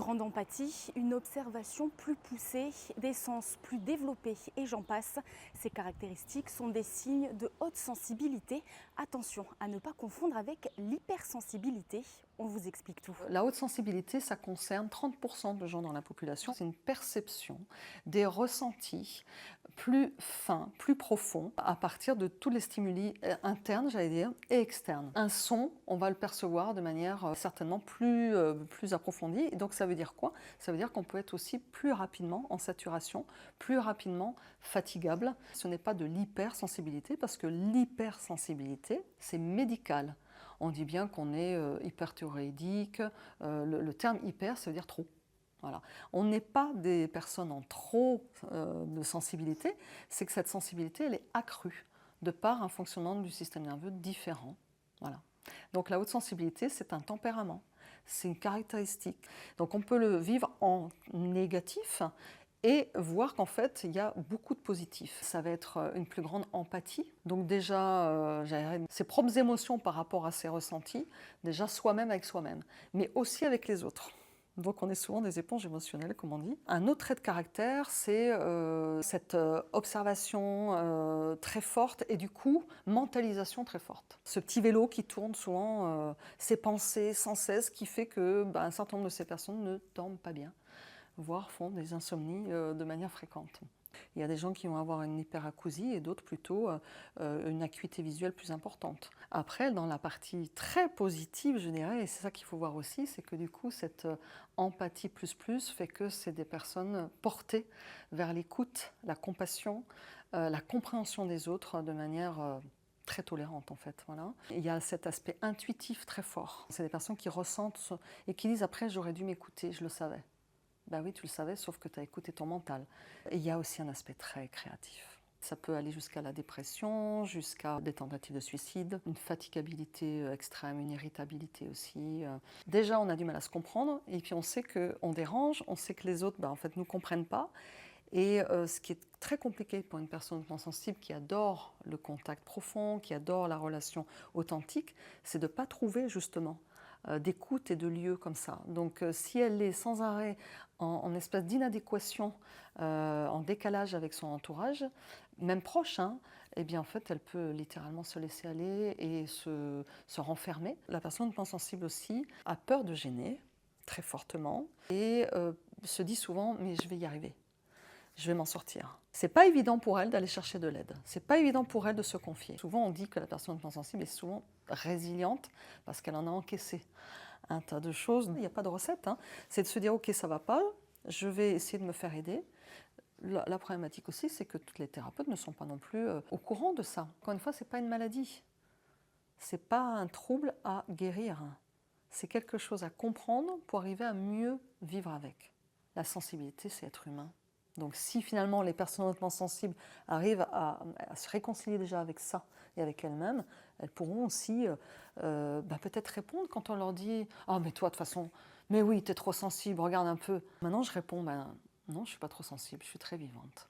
grande empathie, une observation plus poussée, des sens plus développés et j'en passe. Ces caractéristiques sont des signes de haute sensibilité. Attention à ne pas confondre avec l'hypersensibilité. On vous explique tout. La haute sensibilité, ça concerne 30% de gens dans la population. C'est une perception des ressentis plus fins, plus profonds, à partir de tous les stimuli internes, j'allais dire, et externes. Un son, on va le percevoir de manière certainement plus approfondie. Et donc ça veut dire quoi? Ça veut dire qu'on peut être aussi plus rapidement en saturation, plus rapidement fatigable. Ce n'est pas de l'hypersensibilité, parce que l'hypersensibilité, c'est médical. On dit bien qu'on est hyperthyroïdique. Le terme hyper, ça veut dire trop. Voilà. On n'est pas des personnes en trop de sensibilité, c'est que cette sensibilité, elle est accrue de par un fonctionnement du système nerveux différent. Voilà. Donc la haute sensibilité, c'est un tempérament, c'est une caractéristique. Donc on peut le vivre en négatif et voir qu'en fait, il y a beaucoup de positifs. Ça va être une plus grande empathie. Donc déjà, ses propres émotions par rapport à ses ressentis, déjà soi-même avec soi-même, mais aussi avec les autres. Donc on est souvent des éponges émotionnelles, comme on dit. Un autre trait de caractère, c'est cette observation très forte et du coup, mentalisation très forte. Ce petit vélo qui tourne souvent, ses pensées sans cesse, qui fait que un certain nombre de ces personnes ne dorment pas bien, voire font des insomnies de manière fréquente. Il y a des gens qui vont avoir une hyperacousie et d'autres plutôt une acuité visuelle plus importante. Après, dans la partie très positive, je dirais, et c'est ça qu'il faut voir aussi, c'est que du coup, cette empathie plus fait que c'est des personnes portées vers l'écoute, la compassion, la compréhension des autres de manière très tolérante en fait. Voilà. Il y a cet aspect intuitif très fort. C'est des personnes qui ressentent et qui disent après j'aurais dû m'écouter, je le savais. Ben oui, tu le savais, sauf que tu as écouté ton mental. Et il y a aussi un aspect très créatif. Ça peut aller jusqu'à la dépression, jusqu'à des tentatives de suicide, une fatigabilité extrême, une irritabilité aussi. Déjà, on a du mal à se comprendre, et puis on sait qu'on dérange, on sait que les autres, en fait, ne nous comprennent pas. Et ce qui est très compliqué pour une personne hautement sensible qui adore le contact profond, qui adore la relation authentique, c'est de ne pas trouver justement d'écoute et de lieu comme ça. Donc si elle est sans arrêt en espèce d'inadéquation, en décalage avec son entourage, même proche, eh bien en fait elle peut littéralement se laisser aller et se renfermer. La personne hautement sensible aussi a peur de gêner très fortement et se dit souvent mais je vais y arriver. Je vais m'en sortir. C'est pas évident pour elle d'aller chercher de l'aide. C'est pas évident pour elle de se confier. Souvent, on dit que la personne hautement sensible est souvent résiliente parce qu'elle en a encaissé un tas de choses. Il n'y a pas de recette. C'est de se dire, ok, ça va pas, je vais essayer de me faire aider. La problématique aussi, c'est que toutes les thérapeutes ne sont pas non plus au courant de ça. Encore une fois, c'est pas une maladie. C'est pas un trouble à guérir. C'est quelque chose à comprendre pour arriver à mieux vivre avec. La sensibilité, c'est être humain. Donc si finalement les personnes hautement sensibles arrivent à se réconcilier déjà avec ça et avec elles-mêmes, elles pourront aussi peut-être répondre quand on leur dit « Ah mais toi de toute façon, mais oui, t'es trop sensible, regarde un peu ». Maintenant je réponds « Non, je suis pas trop sensible, je suis très vivante ».